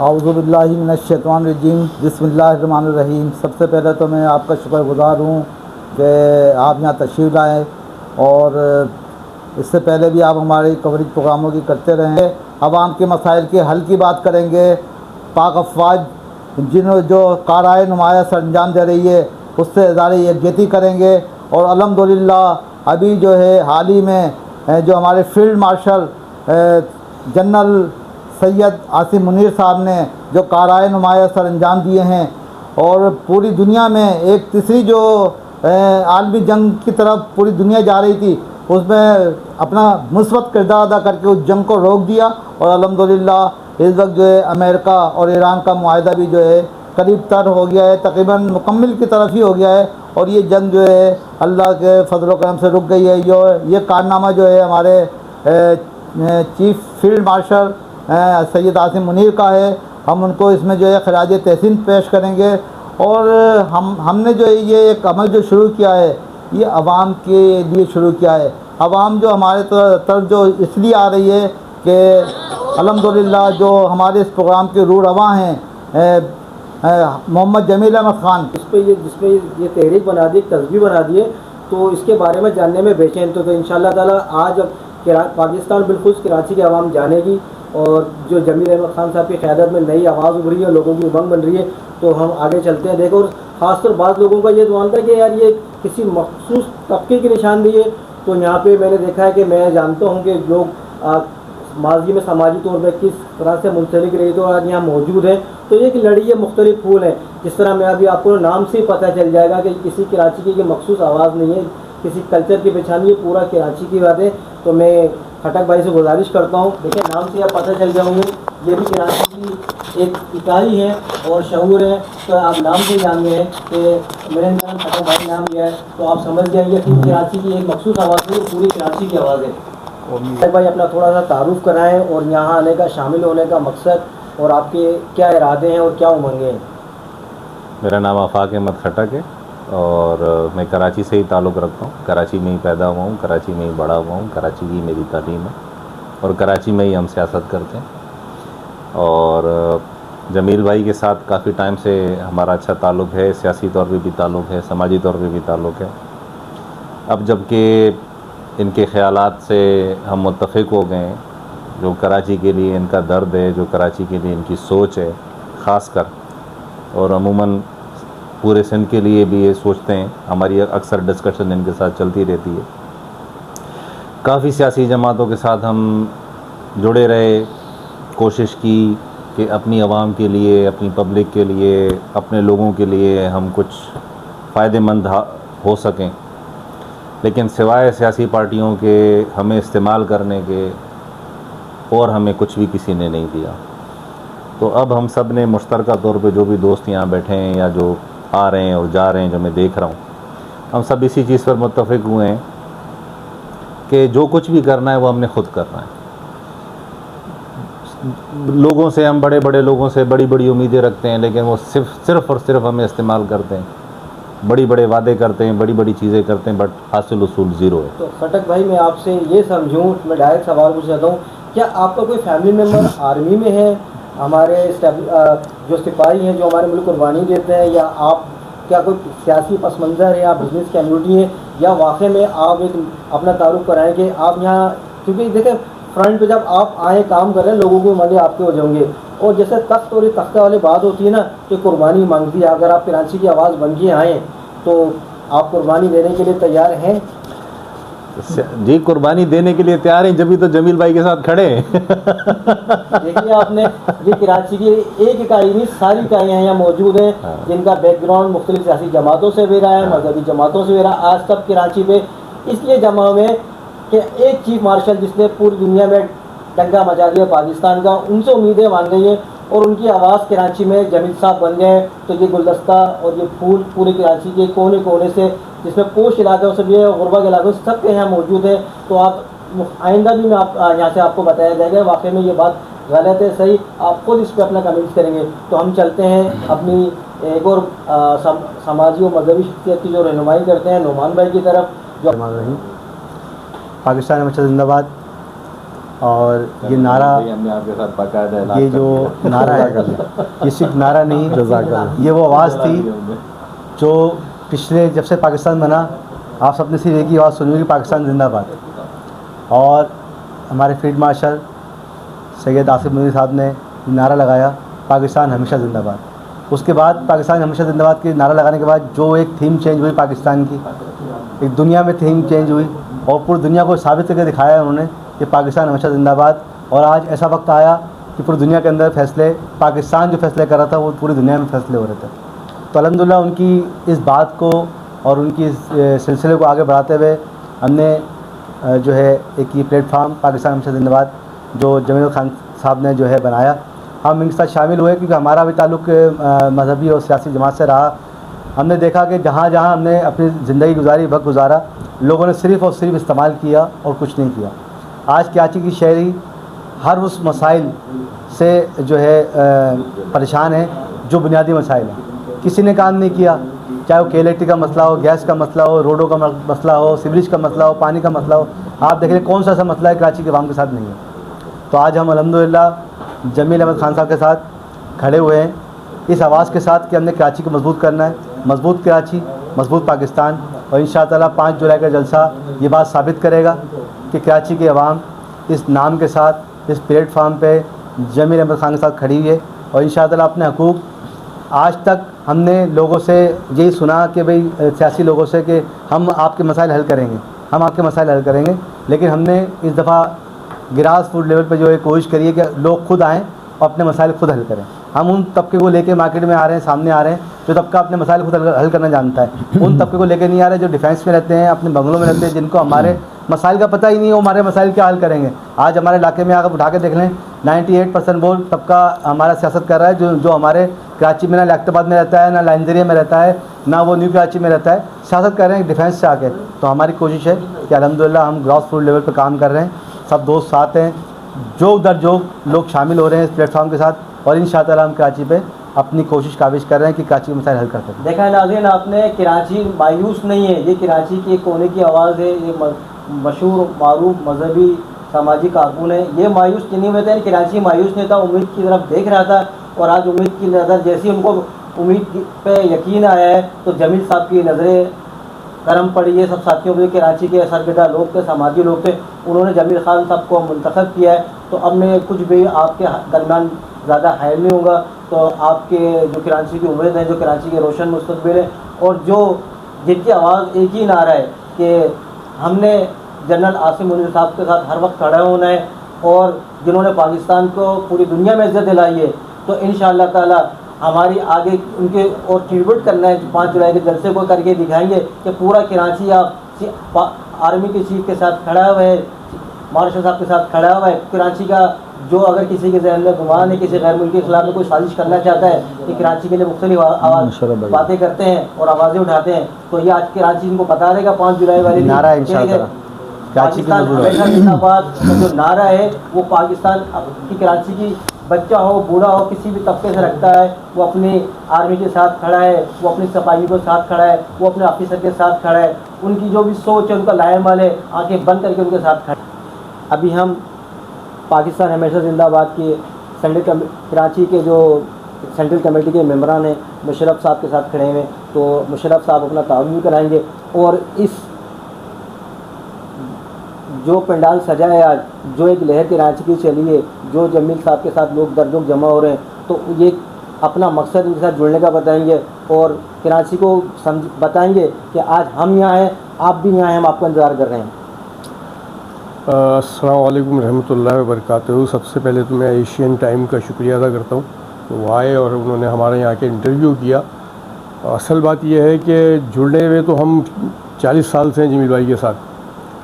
औज़ुबिल्लाहि मिनश्शैतानिर्रजीम बिस्मिल्लाहिर्रहमानिर्रहीम। सबसे पहले तो मैं आपका शुक्रगुज़ार हूँ कि आप यहाँ तशरीफ़ लाएँ और इससे पहले भी आप हमारे कवरेज प्रोग्रामों की करते रहें। अवाम के मसाइल के हल की बात करेंगे। पाक अफवाज जो कारआए नुमाया सरअंजाम दे रही है उससे ज़्यादा यकजहती करेंगे। और अल्हम्दुलिल्लाह अभी जो है हाल ही में जो हमारे field marshal general Syed Asim Munir साहब ने जो कारआए नुमाया सरअंजाम दिए हैं और पूरी दुनिया में एक तीसरी जो आलमी जंग की तरफ पूरी दुनिया जा रही थी उसमें अपना मुस्बत किरदार अदा करके उस जंग को रोक दिया। और अल्हम्दुलिल्लाह इस वक्त जो है अमेरिका और ईरान का मुआहदा भी जो है करीब तर हो गया है, तकरीबन मुकम्मल की तरफ ही हो गया है और ये जंग जो है अल्लाह के फजल करम से रुक गई है। ये कारनामा जो है हमारे chief field marshal Syed Asim Munir का है। हम उनको इसमें जो है खराज तहसीन पेश करेंगे। और हमने जो है ये एक अमल जो शुरू किया है ये आवाम के लिए शुरू किया है। आवाम जो हमारे तरफ जो इसलिए आ रही है कि अल्हम्दुलिल्लाह जो हमारे इस प्रोग्राम के रूह रवां हैं मोहम्मद जमील अहमद ख़ान जिसपे ये तहरीक बना दी, तस्वीर बना दी है, तो इसके बारे में जानने में बेचैन तो इंशाअल्लाह ताला आज पाकिस्तान बिलखुसूस कराची की आवाम जानेगी। और जो जमील अहमद ख़ान साहब की क़यादत में नई आवाज़ उभरी है, लोगों की उमंग बन रही है, तो हम आगे चलते हैं। देखो, और ख़ासतौर बाज़ लोगों का ये मानता है कि यार ये किसी मखसूस तबके की निशानदेही है। तो यहाँ पे मैंने देखा है कि मैं जानता हूँ कि लोग माजी में समाजी तौर पर किस तरह से मुंसलिक रही तो आज यहाँ मौजूद है। तो ये कि लड़ी है, मुख्तलिफ फूल हैं। जिस तरह मैं अभी आपको नाम से ही पता चल जाएगा कि किसी कराची की मखसूस आवाज़ नहीं है, किसी कल्चर की पहचान, ये पूरा कराची की बात है। तो मैं खटक भाई से गुजारिश करता हूँ, देखिए नाम से आप पता चल जाओगे ये भी कराची की एक इकाई है और शऊर है। तो आप नाम से जान गए हैं कि मेरे नाम खटक भाई नाम लिया है, तो आप समझ जाएंगे कि कराची की एक मखसूस आवाज़ है, पूरी कराची की आवाज़ है। खटक भाई अपना थोड़ा सा तारुफ कराएँ और यहाँ आने का, शामिल होने का मकसद और आपके क्या इरादे हैं और क्या उमंगें हैं। मेरा नाम आफाक अहमद खटक है और मैं कराची से ही ताल्लुक़ रखता हूँ। कराची में ही पैदा हुआ हूँ, कराची में ही बड़ा हुआ हूँ, कराची की मेरी तालीम है और कराची में ही हम सियासत करते हैं। और जमील भाई के साथ काफ़ी टाइम से हमारा अच्छा ताल्लुक़ है, सियासी तौर पे भी ताल्लुक़ है, समाजी तौर पे भी ताल्लुक़ है। अब जबकि इनके ख़यालात से हम मुत्तफ़िक़ हो गए हैं, जो कराची के लिए इनका दर्द है, जो कराची के लिए इनकी सोच है ख़ासकर, और अमूमन पूरे सिंध के लिए भी ये सोचते हैं। हमारी अक्सर डिस्कशन इनके साथ चलती रहती है। काफ़ी सियासी जमातों के साथ हम जुड़े रहे, कोशिश की कि अपनी आवाम के लिए, अपनी पब्लिक के लिए, अपने लोगों के लिए हम कुछ फ़ायदेमंद हो सकें, लेकिन सिवाय सियासी पार्टियों के हमें इस्तेमाल करने के और हमें कुछ भी किसी ने नहीं दिया। तो अब हम सब ने मुश्तरका तौर पे जो भी दोस्त यहाँ बैठे हैं या जो आ रहे हैं और जा रहे हैं, जो मैं देख रहा हूँ, हम सब इसी चीज़ पर मुत्तफ़िक़ हुए हैं कि जो कुछ भी करना है वो हमने ख़ुद करना है। लोगों से, हम बड़े बड़े लोगों से बड़ी बड़ी उम्मीदें रखते हैं, लेकिन वो सिर्फ़ और सिर्फ हमें इस्तेमाल करते हैं, बड़ी बड़े वादे करते हैं, बड़ी बड़ी चीज़ें करते हैं, बट हासिल उसूल ज़ीरो है। तो खटक भाई मैं आपसे ये समझूँ, मैं डायरेक्ट सवाल पूछ चाहता हूँ, क्या आपका कोई फैमिली मेम्बर आर्मी में है? हमारे जो सिपाही हैं जो हमारे मुल्क कुर्बानी देते हैं, या आप क्या कोई सियासी पस मंज़र है या बिज़नेस कम्युनिटी है, या वाकई में आप एक अपना तारुफ कराएँ कि आप यहाँ, क्योंकि देखें फ्रंट पे जब आप आए काम कर रहे हैं लोगों को मज़े आपके हो जाएंगे। और जैसे तख्त और तख्ता वाली बात होती है ना कि कुर्बानी मांगती है, अगर आप कराची की आवाज़ बन के आएँ तो आप कुर्बानी देने के लिए तैयार हैं? जी, कुर्बानी देने के लिए तैयार हैं, जब भी तो जमील भाई के साथ खड़े हैं। देखिए आपने ये कराची की एक इकाई नहीं, सारी इकाइयाँ यहाँ मौजूद हैं जिनका बैकग्राउंड मुख्तलिफ सियासी जमातों से भी रहा है, मजहबी जमातों से भी रहा। आज तक कराची पे इसलिए जमा हुए कि एक चीफ मार्शल जिसने पूरी दुनिया में दंगा मचा दिया पाकिस्तान का, उनसे उम्मीदें मान गई हैं और उनकी आवाज़ कराची में जमील साहब बन गए। तो ये गुलदस्ता और ये फूल पूरे कराची के कोने कोने से, जिसमें पोश इलाकों से भी है, गुरबा के इलाकों से, सबके यहाँ मौजूद है। तो आप आइंदा भी मैं यहाँ से आपको बताया जाएगा वाकई में ये बात गलत है सही, आप खुद इस पर अपना कमेंट्स करेंगे। तो हम चलते हैं अपनी एक और समाजी और मजहबी शख्सियत की जो रहनुमाई करते हैं, नुमान भाई की तरफ। जो पाकिस्तान में जिंदाबाद। और ये नारा, हमने आपके साथ बाकायदा ये जो नारा है, ये सिर्फ नारा नहीं, ये वो आवाज़ थी जो पिछले जब से पाकिस्तान बना आप सबने सिर्फ एक ही आवाज़ सुनी कि पाकिस्तान जिंदाबाद। और हमारे फील्ड मार्शल सैयद आसिफ मुनीर साहब ने नारा लगाया पाकिस्तान हमेशा जिंदाबाद। उसके बाद पाकिस्तान हमेशा जिंदाबाद के नारा लगाने के बाद जो एक थीम चेंज हुई पाकिस्तान की, एक दुनिया में थीम चेंज हुई और पूरी दुनिया को साबित करके दिखाया उन्होंने कि पाकिस्तान हमेशा जिंदाबाद। और आज ऐसा वक्त आया कि पूरी दुनिया के अंदर फैसले, पाकिस्तान जो फैसले कर रहा था वो पूरी दुनिया में फैसले हो रहे थे। तो अल्हम्दुलिल्लाह उनकी इस बात को और उनकी इस सिलसिले को आगे बढ़ाते हुए हमने जो है एक ये प्लेटफार्म पाकिस्तान हमेशा जिंदाबाद जो जमील खान साहब ने जो है बनाया, हम इनके साथ शामिल हुए क्योंकि हमारा भी ताल्लुक़ मजहबी और सियासी जमात से रहा। हमने देखा कि जहाँ जहाँ हमने अपनी ज़िंदगी गुजारी, वक्त गुजारा, लोगों ने सिर्फ़ और सिर्फ इस्तेमाल किया और कुछ नहीं किया। आज कराची की शहरी हर उस मसाइल से जो है परेशान है जो बुनियादी मसाइल हैं। किसी ने काम नहीं किया, चाहे वो KLT का मसला हो, गैस का मसला हो, रोडों का मसला हो, सीवरेज का मसला हो, पानी का मसला हो। आप देख रहे कौन सा ऐसा मसला है कराची के अवाम के साथ नहीं है। तो आज हम अल्हम्दुलिल्लाह जमील अहमद खान साहब के साथ खड़े हुए हैं इस आवाज़ के साथ कि हमने कराची को मजबूत करना है, मजबूत कराची, मजबूत पाकिस्तान। और इंशाअल्लाह 5 जुलाई का जलसा ये बात साबित करेगा कि कराची के अवाम इस नाम के साथ, इस प्लेटफार्म पे जमील अहमद खान के साथ खड़ी हुई है। और इंशाअल्लाह अपने हकूक़, आज तक हमने लोगों से यही सुना कि भाई सियासी लोगों से कि हम आपके मसाइल हल करेंगे, हम आपके मसाइल हल करेंगे, लेकिन हमने इस दफ़ा ग्रास रूट लेवल पे जो है कोशिश करी है कि लोग खुद आएँ और अपने मसाइल खुद हल करें। हम उन तबके को लेके मार्केट में आ रहे हैं, सामने आ रहे हैं जो तबका अपने मसाइल खुद हल करना जानता है। उन तबके को लेके नहीं आ रहे जो डिफेंस में रहते हैं, अपने बंगलों में रहते हैं, जिनको हमारे मसाइल का पता ही नहीं है, वो हमारे मसाइल क्या हल करेंगे। आज हमारे इलाके में अगर उठा के देख लें 98% वो तबका हमारा सियासत कर रहा है जो हमारे कराची में ना लाख्ताबाद में रहता है, ना लाइंजरिया में रहता है, ना वो न्यू कराची में रहता है, सियासत कर रहे हैं डिफेंस से आके। तो हमारी कोशिश है कि अल्हम्दुलिल्लाह हम ग्रास रूट लेवल पर काम कर रहे हैं, सब दोस्त साथ हैं, जो दर जो लोग शामिल हो रहे हैं इस प्लेटफॉर्म के साथ। और इंशाअल्लाह हम कराची पे अपनी कोशिश काबिज कर रहे हैं कि कराची के मसाइल हल कर सकें। देखा है नाज़रीन, आपने कराची मायूस नहीं है, ये कराची के कोने की आवाज़ है, ये मशहूर मारूफ मजहबी समाजी कारकुन है। ये मायूस नहीं हुए थे, कराची मायूस नहीं था, उम्मीद की तरफ देख रहा था। और आज उम्मीद की नज़र, जैसी उनको उम्मीद पे यकीन आया है तो जमील साहब की नज़रें करम पड़ी है। सब साथियों को कराची के सरगर्दा लोग थे, समाजी लोग थे, उन्होंने जमील खान साहब को मुंतखब किया है। तो अब मैं कुछ भी आपके दरमियान ज़्यादा हायल नहीं होगा। तो आपके जो कराची की उम्मीद है, जो कराची के रोशन मुस्तकबिल है, और जो जिनकी आवाज़ एक ही नारा है कि हमने जनरल आसिफ मुनीर साहब के साथ हर वक्त खड़ा होना है, और जिन्होंने पाकिस्तान को पूरी दुनिया में इज़्ज़त दिलाई है, तो इंशाअल्लाह ताला हमारी आगे उनके और ट्रिब्यूट करना है। 5 जुलाई के जलसे को करके दिखाएंगे कि पूरा कराची आर्मी के चीफ के साथ खड़ा हुआ है, मार्शल साहब के साथ खड़ा हुआ है। कराची का जो अगर किसी के जहन में गुमान है, किसी गैर मुल्क के खिलाफ में कोई साजिश करना चाहता है कि कराची के लिए मुख्तलिफ बातें करते हैं और आवाज़ें उठाते हैं, तो ये आज कराची इनको बता देगा 5 जुलाई वाले नारा पाकिस्तान हमेशा जिंदाबाद का जो नारा है वो पाकिस्तान की कराची की बच्चा हो, बूढ़ा हो, किसी भी तबके से रखता है, वो अपनी आर्मी के साथ खड़ा है, वो अपनी सफाई के साथ खड़ा है, वो अपने ऑफिसर के साथ खड़ा है, उनकी जो भी सोच है, उनका लाएमाल है, आंखें बंद करके उनके साथ खड़ा है। अभी हम पाकिस्तान हमेशा जिंदाबाद के कराची के जो सेंट्रल कमेटी के मेंबरान हैं मुशर्रफ साहब के साथ खड़े हुए, तो मुशर्रफ साहब अपना तारुफ भी कराएंगे। और इस जो पंडाल सजा है आज, जो एक लहर कराची की चली है, जो जमील साहब के साथ लोग दर्जों जमा हो रहे हैं, तो ये अपना मकसद उनके साथ जुड़ने का बताएंगे और कराची को बताएंगे कि आज हम यहाँ हैं, आप भी यहाँ हैं, हम आपका इंतज़ार कर रहे हैं। अस्सलाम वालेकुम रहमतुल्लाहि व बरकातहू। सबसे पहले तो मैं एशियन टाइम का शुक्रिया अदा करता हूँ, तो वो आए और उन्होंने हमारे यहाँ के इंटरव्यू किया। असल बात यह है कि जुड़ने में तो हम 40 साल से हैं जमील भाई के साथ,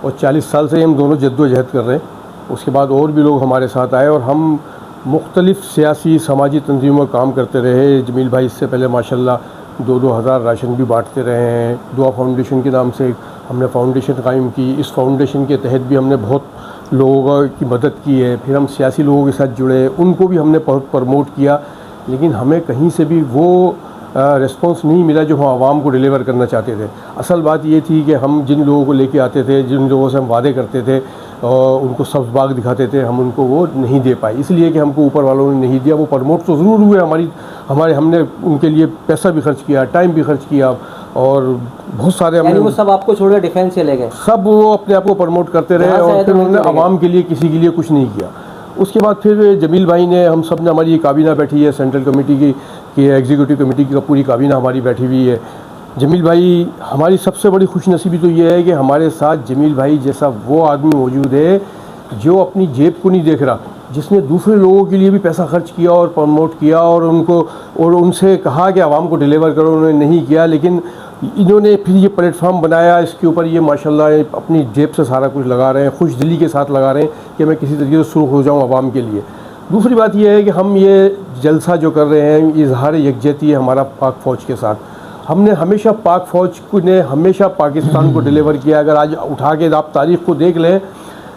और 40 साल से हम दोनों जद्दोजहद कर रहे हैं। उसके बाद और भी लोग हमारे साथ आए और हम मुख्तलिफ़ सियासी समाजी तंजीमों में काम करते रहे। जमील भाई इससे पहले माशाल्लाह 2-2 हज़ार राशन भी बांटते रहे हैं। दुआ फाउंडेशन के नाम से हमने फाउंडेशन कायम की, इस फाउंडेशन के तहत भी हमने बहुत लोगों की मदद की है। फिर हम सियासी लोगों के साथ जुड़े, उनको भी हमने बहुत प्रमोट किया, लेकिन हमें कहीं से भी वो रिस्पॉन्स नहीं मिला जो हम आवाम को डिलीवर करना चाहते थे। असल बात ये थी कि हम जिन लोगों को लेके आते थे, जिन लोगों से हम वादे करते थे, उनको सब्ज़ बाग दिखाते थे, हम उनको वो नहीं दे पाए, इसलिए कि हमको ऊपर वालों ने नहीं दिया। वो प्रमोट तो ज़रूर हुए, हमने उनके लिए पैसा भी खर्च किया, टाइम भी खर्च किया, और बहुत सारे हमने, वो सब आपको छोड़ डिफेंस चले गए, सब वो अपने आप को प्रमोट करते रहे और फिर उन्होंने आवाम के लिए किसी के लिए कुछ नहीं किया। उसके बाद फिर जमील भाई ने, हम सब ने, हमारी ये काबीना बैठी है सेंट्रल कमेटी की एग्जीक्यूटिव कमेटी की पूरी काबीना हमारी बैठी हुई है। जमील भाई, हमारी सबसे बड़ी खुशनसीबी तो ये है कि हमारे साथ जमील भाई जैसा वो आदमी मौजूद है जो अपनी जेब को नहीं देख रहा, जिसने दूसरे लोगों के लिए भी पैसा खर्च किया और प्रमोट किया और उनसे कहा कि आवाम को डिलीवर करो, उन्होंने नहीं किया, लेकिन इन्होंने फिर ये प्लेटफॉर्म बनाया, इसके ऊपर ये माशाल्लाह अपनी जेब से सारा कुछ लगा रहे हैं, खुश दिली के साथ लगा रहे हैं कि मैं किसी तरीके से सुर्ख हो जाऊँ आवाम के लिए। दूसरी बात यह है कि हम ये जलसा जो कर रहे हैं, इजहार यकजहती है हमारा पाक फ़ौज के साथ। हमने हमेशा पाक फ़ौज ने हमेशा पाकिस्तान को डिलीवर किया। अगर आज उठा के आप तारीख़ को देख लें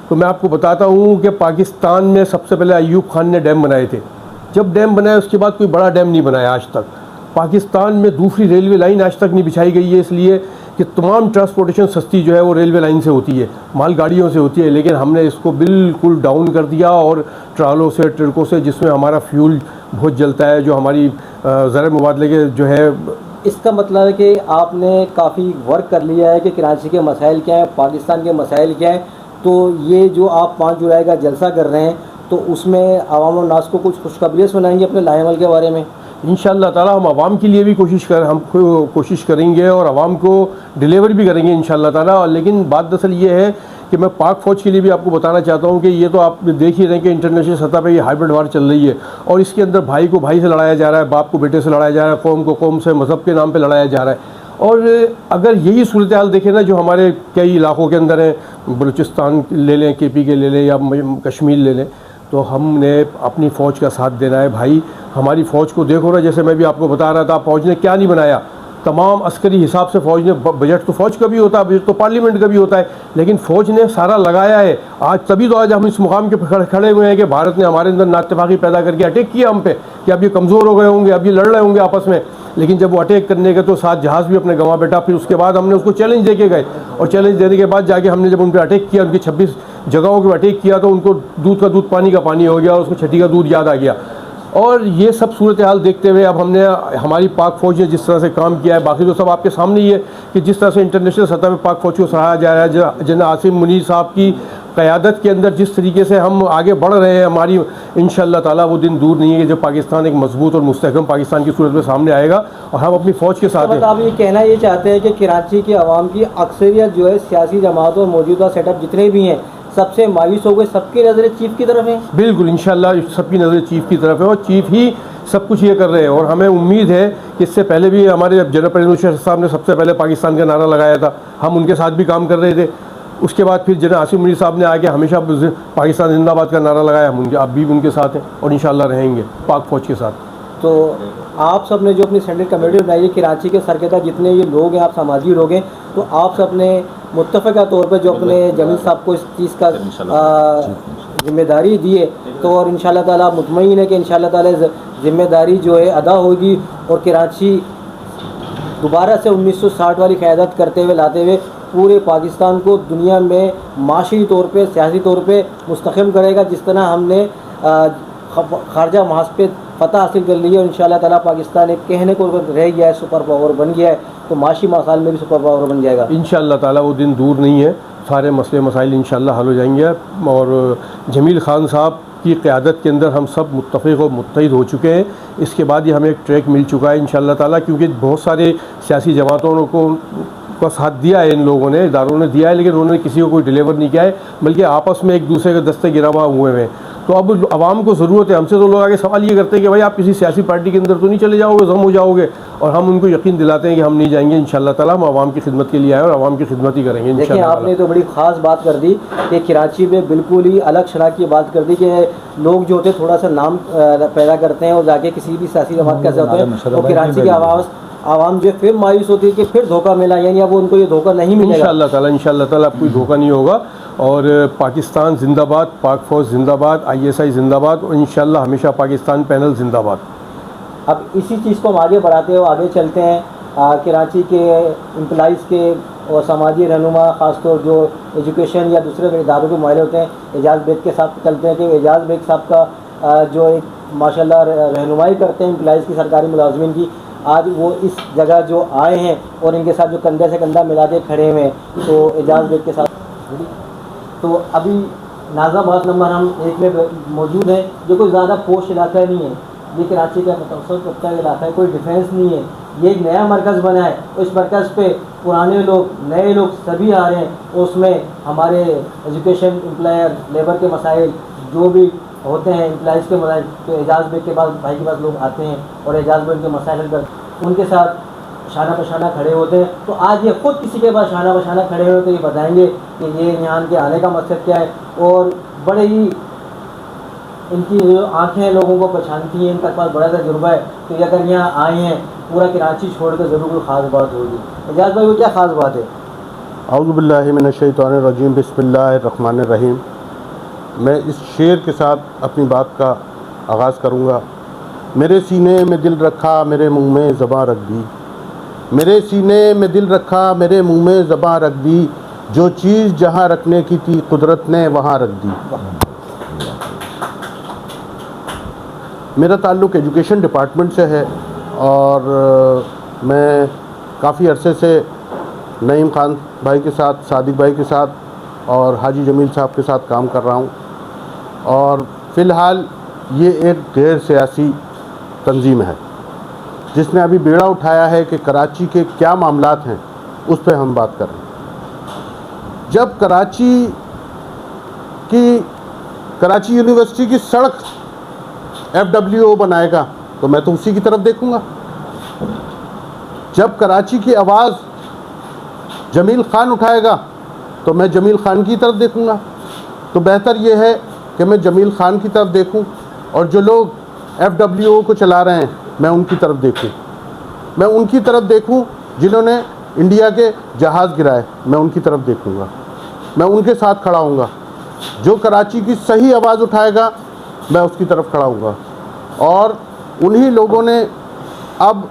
तो मैं आपको बताता हूँ कि पाकिस्तान में सबसे पहले अयूब खान ने डैम बनाए थे। जब डैम बनाया उसके बाद कोई बड़ा डैम नहीं बनाया आज तक। पाकिस्तान में दूसरी रेलवे लाइन आज तक नहीं बिछाई गई है, इसलिए कि तमाम ट्रांसपोर्टेशन सस्ती जो है वो रेलवे लाइन से होती है, मालगाड़ियों से होती है, लेकिन हमने इसको बिल्कुल डाउन कर दिया और ट्रालों से, ट्रकों से, जिसमें हमारा फ्यूल बहुत जलता है, जो हमारी ज़र मुबादले के जो है। इसका मतलब है कि आपने काफ़ी वर्क कर लिया है कि कराची के मसाइल क्या हैं, पाकिस्तान के मसाइल क्या हैं। तो ये जो आप 5 जुलाई का जलसा कर रहे हैं तो उसमें आवाम और नास को कुछ खुशखबरियाँ सुनाएंगे अपने लाहेमल के बारे में? इंशाअल्लाह ताला हम आवाम के लिए भी कोशिश करेंगे और आवाम को डिलीवर भी करेंगे इंशाअल्लाह ताला। लेकिन बात दरअसल ये है कि मैं पाक फ़ौज के लिए भी आपको बताना चाहता हूँ कि ये तो आप देख ही रहे हैं कि इंटरनेशनल सतह पे ये हाइब्रिड वार चल रही है और इसके अंदर भाई को भाई से लड़ाया जा रहा है, बाप को बेटे से लड़ाया जा रहा है, कौम को कौम से, मज़हब के नाम पर लड़ाया जा रहा है। और अगर यही सूरत हाल देखें ना, जो हमारे कई इलाक़ों के अंदर है, बलूचिस्तान ले लें, KP के ले लें या कश्मीर ले लें, तो हमने अपनी फ़ौज का साथ देना है। भाई हमारी फ़ौज को देखो ना, जैसे मैं भी आपको बता रहा था, फ़ौज ने क्या नहीं बनाया। तमाम अस्करी हिसाब से फ़ौज ने, बजट तो फ़ौज का भी होता है, बजट तो पार्लियामेंट का भी होता है, लेकिन फ़ौज ने सारा लगाया है। आज तभी तो आज हम इस मुकाम के खड़े हुए हैं कि भारत ने हमारे अंदर नाइत्तेफ़ाक़ी पैदा करके अटैक किया हम पे कि अब ये कमज़ोर हो गए होंगे, अब ये लड़ रहे होंगे आपस में। लेकिन जब वो अटैक करने के तो साथ जहाज़ भी अपने गंवा बैठा, फिर उसके बाद हमने उसको चैलेंज दे के गए और चैलेंज देने के बाद जाके हमने जब उन पर अटैक किया, उनकी 26 जगहों पर अटैक किया, तो उनको दूध का दूध पानी का पानी हो गया और उसको छठी का दूध याद आ गया। और ये सब सूरत हाल देखते हुए अब हमने, हमारी पाक फ़ौज ने जिस तरह से काम किया है, बाकी तो सब आपके सामने ही है कि जिस तरह से इंटरनेशनल सतह पर पाक फ़ौज को सराहा जा रहा है, जनाब आसिम मुनीर साहब की क़यादत के अंदर जिस तरीके से हम आगे बढ़ रहे हैं, हमारी इंशाअल्लाह ताला वो दिन दूर नहीं है कि जब पाकिस्तान एक मजबूत और मुस्तहकम पाकिस्तान की सूरत में सामने आएगा और हम अपनी फ़ौज के साथ हैं। आप ये कहना ये चाहते हैं कि कराची की आवाम की अक्सरियत जो है सियासी जमातों और मौजूदा सेटअप जितने भी हैं सबसे मायूस हो गए, सबकी नज़रें चीफ की तरफ है? बिल्कुल, इंशाअल्लाह सबकी नज़रें चीफ की तरफ है और चीफ ही सब कुछ ये कर रहे हैं। और हमें उम्मीद है कि इससे पहले भी हमारे जनरल परवेज़ मुशर्रफ साहब ने सबसे पहले पाकिस्तान का नारा लगाया था, हम उनके साथ भी काम कर रहे थे। उसके बाद फिर जनरल आसिम मुनीर साहब ने आके हमेशा पाकिस्तान जिंदाबाद का नारा लगाया, हम उनके अब भी उनके साथ हैं और इंशाअल्लाह रहेंगे पाक फ़ौज के साथ। तो आप सब ने जो अपनी सेंट्रल कमेटी बनाई है, कराची के सरकर्दा जितने ये लोग हैं, आप समाजी लोग हैं, तो आप सब ने मुत्तफ़क़ा तौर पर जो अपने जमील साहब को इस चीज़ का जिम्मेदारी दी है, तो और इंशाअल्लाह ताला मुतमईन है कि इंशाअल्लाह ताला जिम्मेदारी जो है अदा होगी और कराची दोबारा से 1960 वाली क़यादत करते हुए लाते हुए पूरे पाकिस्तान को दुनिया में माशी तौर पे, सियासी तौर पे मुस्तक़िम करेगा। जिस तरह हमने खारजा महाज पे फ़तह हासिल कर ली है और इंशाअल्लाह ताला पाकिस्तान एक कहने को रह गया है, सुपर पावर बन गया है, तो माशी मसाइल में भी सुपर पावर बन जाएगा इंशाअल्लाह ताला। वो दिन दूर नहीं है, सारे मसले मसाइल इंशाअल्लाह हल हो जाएंगे। और जमील खान साहब की क़यादत के अंदर हम सब मुत्तफ़िक़ और मुत्तहिद हो चुके हैं। इसके बाद ही हमें एक ट्रैक मिल चुका है इंशाअल्लाह ताला, क्योंकि बहुत सारे सियासी जमातों को साथ दिया है, इन लोगों ने, इदारों ने दिया है, लेकिन उन्होंने किसी को कोई डिलीवर नहीं किया है, बल्कि आपस में एक दूसरे के दस्ते गिरवा हुए हैं। तो अब आवाम को ज़रूरत है, हमसे तो लोग आगे सवाल ये करते हैं कि भाई आप किसी सियासी पार्टी के अंदर तो नहीं चले जाओगे, ज़म हो जाओगे, और हम उनको यकीन दिलाते हैं कि हम नहीं जाएंगे इंशाअल्लाह ताला। हम आवाम की खिदमत के लिए आए और आवाम की खिदमत ही करेंगे इंशाअल्लाह। देखिए, आपने तो बड़ी ख़ास बात कर दी कि कराची में बिल्कुल ही अलग शरह की बात कर दी कि लोग जो होते थोड़ा सा नाम पैदा करते हैं और जाके किसी भी सियासी जमात कैसे होते हैं, और कराची की आवाम जो फिर मायूस होती है कि फिर धोखा मिला, यानी अब उनको ये धोखा नहीं मिलेगा इंशाअल्लाह ताला कोई धोखा नहीं होगा। और पाकिस्तान जिंदाबाद, पाक फ़ौज जिंदाबाद, ISI जिंदाबाद और इंशाअल्लाह हमेशा पाकिस्तान पैनल जिंदाबाद। अब इसी चीज़ को हम आगे बढ़ाते हुए आगे चलते हैं। कराची के एम्प्लॉइज़ के और समाजी रहनुमा ख़ासतौर जो एजुकेशन या दूसरे इदारों के माहले होते हैं, एजाज़ बेग के साथ चलते हैं कि एजाज़ बेग साहब का जो एक माशाल्लाह रहनुमाई करते हैं एम्प्लॉइज़ की, सरकारी मुलाजमिन की, आज वो इस जगह जो आए हैं और इनके साथ जो कंधे से कंधा मिला के खड़े हुए हैं, तो एजाज़ बेग के साथ। तो अभी नाज़ाबाद नंबर हम 1 में मौजूद हैं, जो कोई ज़्यादा पोश इलाका नहीं है, ये कराची का मुतवस्सित तबका इलाका है, कोई डिफेंस नहीं है, ये एक नया मरकज़ बना है। उस मरकज़ पे पुराने लोग नए लोग सभी आ रहे हैं, उसमें हमारे एजुकेशन, एम्प्लॉयर, लेबर के मसाइल जो भी होते हैं, एम्प्लॉइज़ के मसाइल, तो एजाज़ बेग के पास भाई के पास लोग आते हैं और एजाज़ बेग के मसाइल हल कर उनके साथ शाना बशाना खड़े होते हैं। तो आज ये ख़ुद किसी के पास शाना बशाना खड़े हुए तो ये बताएंगे कि ये यहाँ के आने का मकसद क्या है, और बड़े ही इनकी जो आँखें लोगों को पहचानती हैं, इनका पास बड़ा तजुर्बा है, तो ये अगर यहाँ आए हैं पूरा कराची छोड़ कर ज़रूर कोई ख़ास बात होगी। एजाज़ भाई वो क्या ख़ास बात है? औज़ु बिल्लाहि मिनश्शैतानिर्रजीम, बिस्मिल्लाहिर्रहमानिर्रहीम। मैं इस शेर के साथ अपनी बात का आगाज़ करूँगा। मेरे सीने में दिल रखा, मेरे मुँह में ज़बां रख दी। मेरे सीने में दिल रखा, मेरे मुँह में ज़बां रख दी। जो चीज़ जहाँ रखने की थी कुदरत ने वहाँ रख दी। मेरा ताल्लुक़ एजुकेशन डिपार्टमेंट से है और मैं काफ़ी अरसे से नईम ख़ान भाई के साथ, सादिक भाई के साथ और हाजी जमील साहब के साथ काम कर रहा हूँ। और फ़िलहाल ये एक गैर सियासी तंजीम है जिसने अभी बेड़ा उठाया है कि कराची के क्या मामलात हैं उस पर हम बात करें। जब कराची यूनिवर्सिटी की सड़क FWO बनाएगा तो मैं तो उसी की तरफ देखूंगा। जब कराची की आवाज़ जमील ख़ान उठाएगा तो मैं जमील ख़ान की तरफ देखूंगा। तो बेहतर यह है कि मैं जमील ख़ान की तरफ देखूं और जो लोग FWO को चला रहे हैं मैं उनकी तरफ देखूं। मैं उनकी तरफ देखूं जिन्होंने इंडिया के जहाज़ गिराए, मैं उनकी तरफ देखूंगा। मैं उनके साथ खड़ा हूँगा। जो कराची की सही आवाज़ उठाएगा मैं उसकी तरफ खड़ा हूँगा। और उन्हीं लोगों ने अब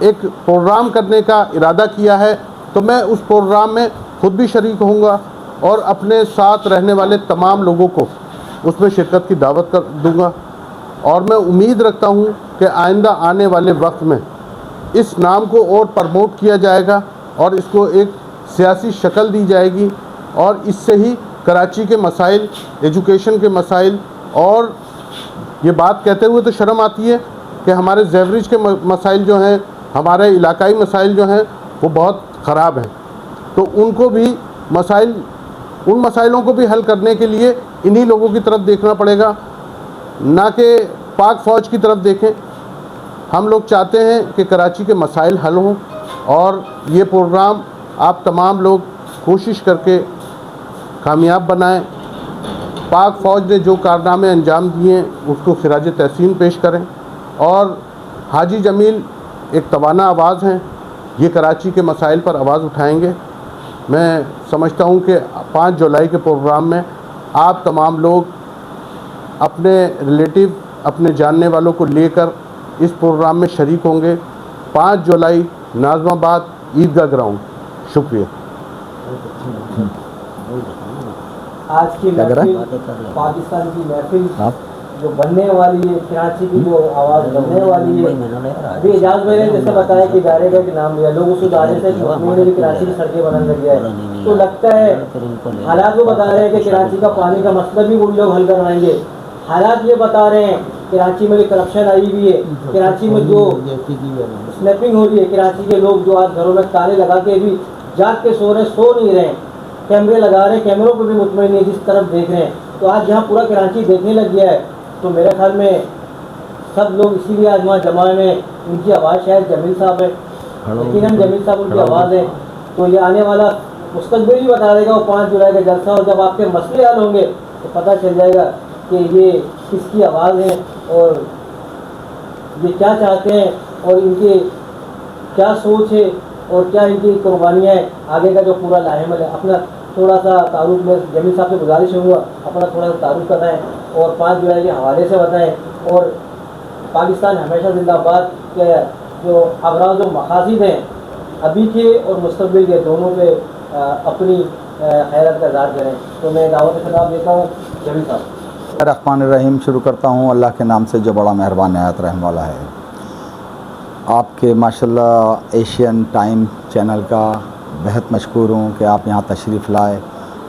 एक प्रोग्राम करने का इरादा किया है, तो मैं उस प्रोग्राम में ख़ुद भी शरीक होऊंगा और अपने साथ रहने वाले तमाम लोगों को उसमें शिरकत की दावत कर दूंगा। और मैं उम्मीद रखता हूं कि आइंदा आने वाले वक्त में इस नाम को और प्रमोट किया जाएगा और इसको एक सियासी शक्ल दी जाएगी और इससे ही कराची के मसाइल, एजुकेशन के मसाइल, और ये बात कहते हुए तो शर्म आती है कि हमारे जेवरेज के मसाइल जो हैं, हमारे इलाकाई मसाइल जो हैं वो बहुत ख़राब हैं। तो उनको भी उन मसाइलों को भी हल करने के लिए इन्हीं लोगों की तरफ देखना पड़ेगा, ना कि पाक फ़ौज की तरफ देखें। हम लोग चाहते हैं कि कराची के मसाइल हल हों और ये प्रोग्राम आप तमाम लोग कोशिश करके कामयाब बनाएं। पाक फ़ौज ने जो कारनामे अंजाम दिए उसको खिराज तहसीन पेश करें। और हाजी जमील एक तवाना आवाज़ हैं, ये कराची के मसाइल पर आवाज़ उठाएंगे। मैं समझता हूँ कि 5 जुलाई के प्रोग्राम में आप तमाम लोग अपने रिलेटिव, अपने जानने वालों को लेकर इस प्रोग्राम में शरीक होंगे। 5 जुलाई नाज़माबाद ईदगाह ग्राउंड। शुक्रिया। आज की महफिल, पाकिस्तान की महफिल जो बनने वाली है, कराची की जो आवाज़ बनने वाली है, अभी एजाज़ भाई ने जैसे बताया कि इदारे का एक नाम लिया, लोग उस इदारे से भी कराची की सड़कें बनने लग गया है। तो लगता है हालात वो बता रहे हैं कि कराची का पानी का मसला भी वो लोग हल करवाएंगे। हालात ये बता रहे हैं कराची में करप्शन आई हुई है, कराची में जो स्नैपिंग हो रही है, कराची के लोग जो आज घरों में ताले लगा के भी जाग के सो रहे, सो नहीं रहे, कैमरे लगा रहे हैं, कैमरों पर भी मुतमईन नहीं जिस तरफ देख रहे हैं। तो आज जहाँ पूरा कराची देखने लग गया है, तो मेरे ख्याल में सब लोग इसीलिए आज वहाँ जमा में, उनकी आवाज़ शायद जमील साहब है, लेकिन हम जमील साहब उनकी आवाज़ है। तो ये आने वाला मुस्तकबिल भी बता देगा वो 5 जुलाई का जलसा, और जब आपके मसले हल होंगे तो पता चल जाएगा कि ये किसकी आवाज़ है और ये क्या चाहते हैं और इनकी क्या सोच है और क्या इनकी कुर्बानियाँ हैं, आगे का जो पूरा लाहेमल है। अपना थोड़ा सा तारुफ में जमील साहब से गुजारिश होगा, अपना थोड़ा सा तारुफ बताएँ और 5 जुलाई के हवाले से बताएँ, और पाकिस्तान हमेशा जिंदाबाद के जो अगराज़ और मकासद हैं अभी के और मुस्तक़बिल के, दोनों पे अपनी हैरत का इज़हार करें। तो मैं दावत खिताब देता हूँ जमील साहब। रहमान रहीम शुरू करता हूँ अल्लाह के नाम से जो बड़ा मेहरबान नहायत रहम वाला है। आपके माशाल्लाह एशियन टाइम चैनल का बेहद मशकूर हूँ कि आप यहाँ तशरीफ़ लाए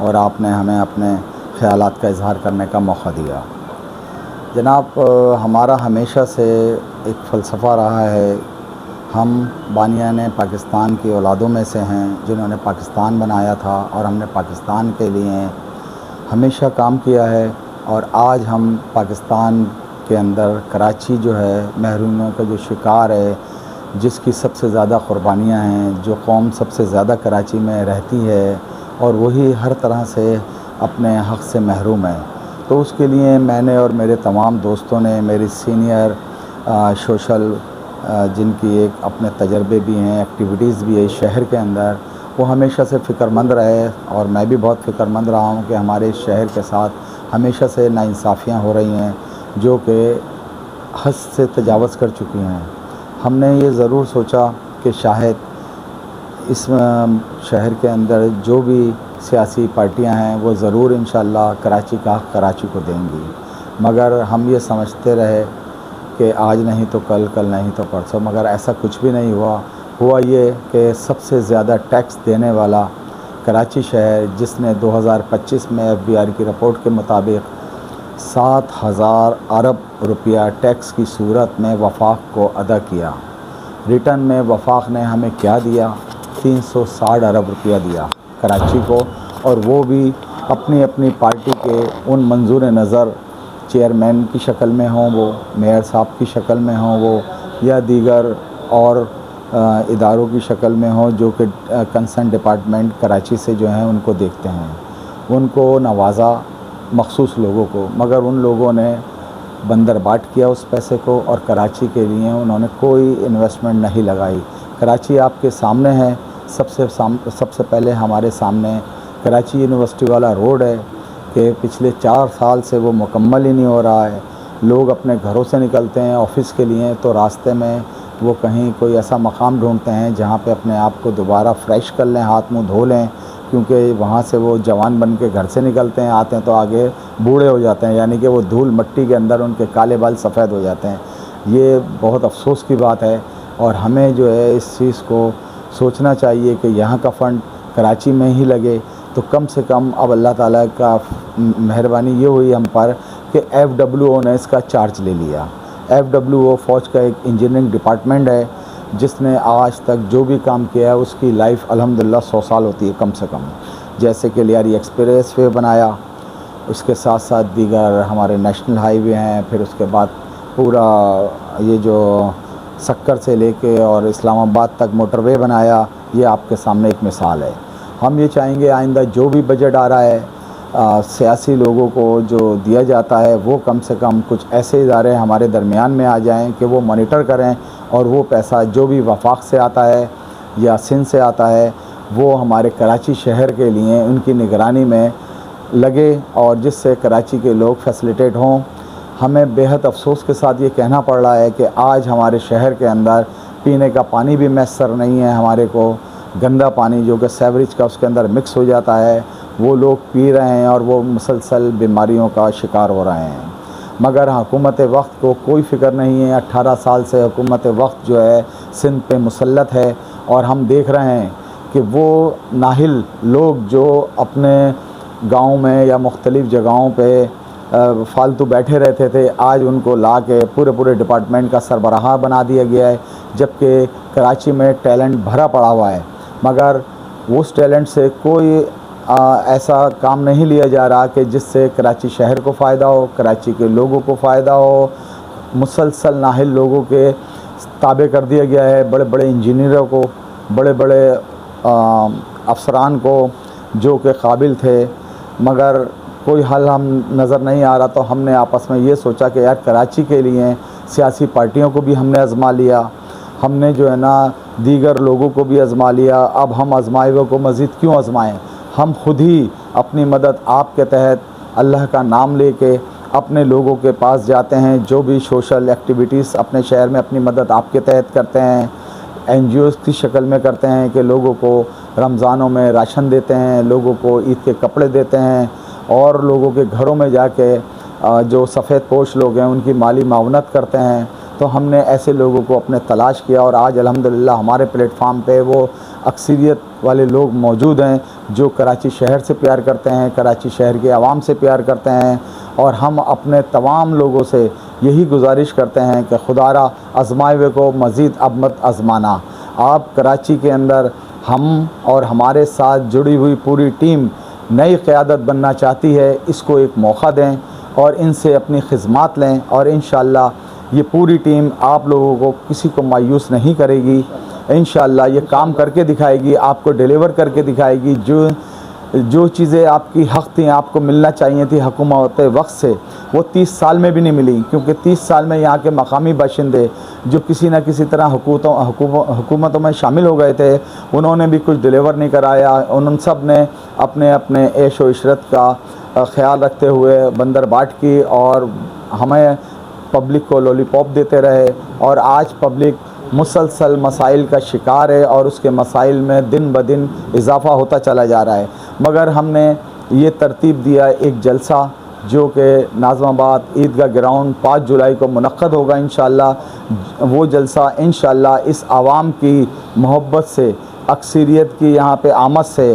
और आपने हमें अपने ख़यालात का इज़हार करने का मौका दिया। जनाब, हमारा हमेशा से एक फ़लसफ़ा रहा है, हम बानियान पाकिस्तान की औलादों में से हैं जिन्होंने पाकिस्तान बनाया था और हमने पाकिस्तान के लिए हमेशा काम किया है। और आज हम पाकिस्तान के अंदर कराची जो है महरूमियों का जो शिकार है, जिसकी सबसे ज़्यादा क़ुरबानियाँ हैं, जो कौम सबसे ज़्यादा कराची में रहती है और वही हर तरह से अपने हक़ से महरूम है। तो उसके लिए मैंने और मेरे तमाम दोस्तों ने, मेरी सीनियर सोशल जिनकी एक अपने तजर्बे भी हैं, एक्टिविटीज़ भी है इस शहर के अंदर, वो हमेशा से फ़िक्रमंद रहे और मैं भी बहुत फ़िक्रमंद रहा हूँ कि हमारे शहर के साथ हमेशा से नाइंसाफ़ियाँ हो रही हैं जो कि हद से तजावज़ कर चुकी हैं। हमने ये ज़रूर सोचा कि शायद इस शहर के अंदर जो भी सियासी पार्टियां हैं वो ज़रूर इंशाअल्लाह कराची का हक़ कराची को देंगी, मगर हम ये समझते रहे कि आज नहीं तो कल, कल नहीं तो परसों, मगर ऐसा कुछ भी नहीं हुआ। हुआ ये कि सबसे ज़्यादा टैक्स देने वाला कराची शहर, जिसने 2025 में FBI की रिपोर्ट के मुताबिक 7,000 अरब रुपया टैक्स की सूरत में वफाक को अदा किया। रिटर्न में वफाक ने हमें क्या दिया? 360 अरब रुपया दिया कराची को, और वो भी अपनी अपनी पार्टी के उन मंजूर नज़र चेयरमैन की शक्ल में हों, वो मेयर साहब की शक्ल में हों, वो या दीगर और इदारों की शक्ल में हों जो कि कंसर्न डिपार्टमेंट कराची से जो हैं उनको देखते हैं। उनको नवाजा मखसूस लोगों को, मगर उन लोगों ने बंदरबाट किया उस पैसे को और कराची के लिए उन्होंने कोई इन्वेस्टमेंट नहीं लगाई। कराची आपके सामने है, सबसे पहले हमारे सामने कराची यूनिवर्सिटी वाला रोड है कि पिछले 4 साल से वो मुकम्मल ही नहीं हो रहा है। लोग अपने घरों से निकलते हैं ऑफ़िस के लिए तो रास्ते में वो कहीं कोई ऐसा मकाम ढूंढते हैं जहाँ पे अपने आप को दोबारा फ्रेश कर लें, हाथ मुंह धो लें, क्योंकि वहाँ से वो जवान बन के घर से निकलते हैं, आते हैं तो आगे बूढ़े हो जाते हैं, यानी कि वो धूल मट्टी के अंदर उनके काले बाल सफ़ेद हो जाते हैं। ये बहुत अफसोस की बात है और हमें जो है इस चीज़ को सोचना चाहिए कि यहाँ का फ़ंड कराची में ही लगे तो कम से कम। अब अल्लाह ताला का मेहरबानी ये हुई हम पर कि FWO ने इसका चार्ज ले लिया। FWO फ़ौज का एक इंजीनियरिंग डिपार्टमेंट है जिसने आज तक जो भी काम किया है उसकी लाइफ अल्हम्दुलिल्लाह 100 साल होती है कम से कम। जैसे कि लियारी एक्सप्रेस वे बनाया, उसके साथ साथ दीगर हमारे नेशनल हाईवे हैं, फिर उसके बाद पूरा ये जो सक्कर से लेके और इस्लामाबाद तक मोटरवे बनाया। ये आपके सामने एक मिसाल है। हम ये चाहेंगे आइंदा जो भी बजट आ रहा है सियासी लोगों को जो दिया जाता है वो कम से कम कुछ ऐसे इदारे हमारे दरमियान में आ जाएं कि वो मॉनिटर करें और वो पैसा जो भी वफाक से आता है या सिंध से आता है वो हमारे कराची शहर के लिए उनकी निगरानी में लगे और जिससे कराची के लोग फैसिलिटेट हों। हमें बेहद अफसोस के साथ ये कहना पड़ रहा है कि आज हमारे शहर के अंदर पीने का पानी भी मैसर नहीं है। हमारे को गंदा पानी जो कि सेवरेज का उसके अंदर मिक्स हो जाता है वो लोग पी रहे हैं और वो मुसलसल बीमारियों का शिकार हो रहे हैं। मगर हुकूमत वक्त को कोई फ़िक्र नहीं है। 18 साल से हुकूमत वक्त जो है सिंध पे मुसल्लत है और हम देख रहे हैं कि वो नाहिल लोग जो अपने गाँव में या मुख्तलिफ़ जगहों पे फालतू बैठे रहते थे, आज उनको ला के पूरे डिपार्टमेंट का सरबराह बना दिया गया है, जबकि कराची में टैलेंट भरा पड़ा हुआ है। मगर उस टैलेंट से कोई ऐसा काम नहीं लिया जा रहा कि जिससे कराची शहर को फ़ायदा हो, कराची के लोगों को फ़ायदा हो। मुसलसल नाहिल लोगों के ताबे कर दिया गया है, बड़े बड़े इंजीनियरों को, बड़े बड़े अफसरान को जो कि काबिल थे, मगर कोई हल हम नज़र नहीं आ रहा। तो हमने आपस में ये सोचा कि यार कराची के लिए सियासी पार्टियों को भी हमने आज़मा लिया, हमने जो है ना दीगर लोगों को भी आज़मा लिया, अब हम आज़माए हुए को मज़ीद क्यों आज़माएँ। हम खुद ही अपनी मदद आपके तहत अल्लाह का नाम लेके अपने लोगों के पास जाते हैं, जो भी सोशल एक्टिविटीज़ अपने शहर में अपनी मदद आपके तहत करते हैं। NGOs की शक्ल में करते हैं कि लोगों को रमज़ानों में राशन देते हैं, लोगों को ईद के कपड़े देते हैं और लोगों के घरों में जाके जो सफ़ेद पोश लोग हैं उनकी माली मावनत करते हैं। तो हमने ऐसे लोगों को अपने तलाश किया और आज अल्हम्दुलिल्लाह हमारे प्लेटफार्म पे वो अक्सरियत वाले लोग मौजूद हैं जो कराची शहर से प्यार करते हैं, कराची शहर के आवाम से प्यार करते हैं। और हम अपने तमाम लोगों से यही गुजारिश करते हैं कि खुदारा आज़माए हुए को मज़ीद अब मत आज़माना। आप कराची के अंदर हम और हमारे साथ जुड़ी हुई पूरी टीम नई क़यादत बनना चाहती है, इसको एक मौका दें और इनसे अपनी खिदमत लें और इंशाअल्लाह ये पूरी टीम आप लोगों को किसी को मायूस नहीं करेगी। इंशाअल्लाह ये काम करके दिखाएगी, आपको डिलीवर करके दिखाएगी। जो चीज़ें आपकी हक़ थी, आपको मिलना चाहिए थी हुकूमत वक्त से, वो 30 साल में भी नहीं मिली, क्योंकि 30 साल में यहाँ के मकामी बाशिंदे जो किसी न किसी तरह हुकूमतों में शामिल हो गए थे, उन्होंने भी कुछ डिलीवर नहीं कराया। उन सब ने अपने अपने ऐश व इशरत का ख्याल रखते हुए बंदर बाट की और हमें पब्लिक को लॉलीपॉप देते रहे। और आज पब्लिक मुसलसल मसाइल का शिकार है और उसके मसाइल में दिन ब दिन इजाफ़ा होता चला जा रहा है। मगर हमने ये तरतीब दिया एक जलसा जो कि नाज़माबाद ईदगाह ग्राउंड 5 जुलाई को मुनक्कद होगा इंशाअल्लाह। वो जलसा इंशाअल्लाह इस आवाम की मोहब्बत से, अक्सरियत की यहाँ पे आमद से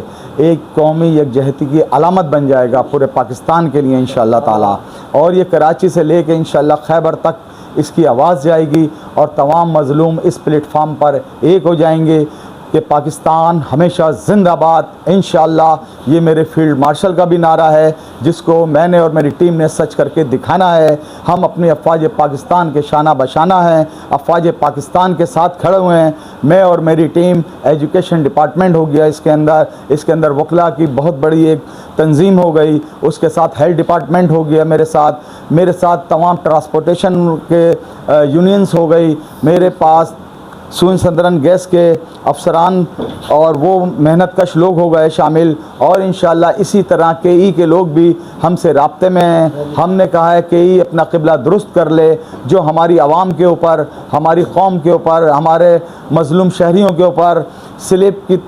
एक कौमी यकजहती की अलामत बन जाएगा पूरे पाकिस्तान के लिए इंशाअल्लाह ताला। और ये कराची से लेके इंशाअल्लाह खैबर तक इसकी आवाज़ जाएगी और तमाम मज़लूम इस प्लेटफार्म पर एक हो जाएंगे कि पाकिस्तान हमेशा ज़िंदाबाद। इंशाअल्लाह ये मेरे फील्ड मार्शल का भी नारा है जिसको मैंने और मेरी टीम ने सच करके दिखाना है। हम अपनी अफ़वाज पाकिस्तान के शाना बशाना हैं, अफ़वाज पाकिस्तान के साथ खड़े हुए हैं। मैं और मेरी टीम, एजुकेशन डिपार्टमेंट हो गया इसके अंदर वकला की बहुत बड़ी एक तंजीम हो गई, उसके साथ हेल्थ डिपार्टमेंट हो गया, मेरे साथ तमाम ट्रांसपोर्टेशन के यूनियंस हो गई, मेरे पास सून संदरन गैस के अफसरान और वो मेहनत कश लोग हो गए शामिल। और इंशाअल्लाह इसी तरह KE के लोग भी हमसे राब्ते में हैं। हमने कहा है KE अपना क़िबला दुरुस्त कर ले, जो हमारी आवाम के ऊपर, हमारी कौम के ऊपर, हमारे मज़लूम शहरियों के ऊपर स्लिप की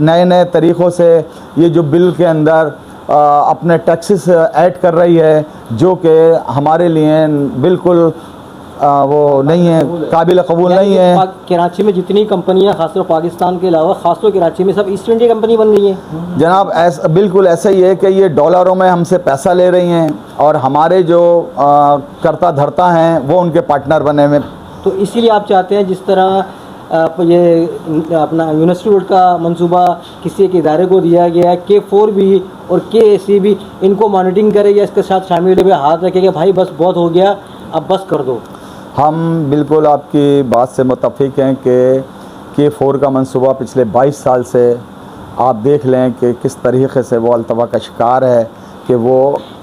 नए नए तरीक़ों से ये जो बिल के अंदर अपने टैक्सेस ऐड कर रही है, जो कि हमारे लिए बिल्कुल वो नहीं है, काबिल कबूल नहीं है। कराची में जितनी कंपनियां खासतौर पाकिस्तान के अलावा खासतौर कराची में सब ईस्ट इंडिया कंपनी बन गई है जनाब। ऐसा बिल्कुल ऐसा ही है कि ये डॉलरों में हमसे पैसा ले रही हैं और हमारे जो करता धरता हैं वो उनके पार्टनर बने हुए। तो इसीलिए आप चाहते हैं जिस तरह ये अपना यूनिवर्सिटी रोड का मंसूबा किसी एक इदारे को दिया गया है, K4 भी और KAC भी इनको मॉनिटरिंग करेगा, इसके साथ शामिल हुए हाथ रखेगा, भाई बस बहुत हो गया अब बस कर दो। हम बिल्कुल आपकी बात से मुत्तफ़िक हैं कि K4 का मंसूबा पिछले 22 साल से आप देख लें कि किस तरीक़े से वो अल्तवा का शिकार है कि वो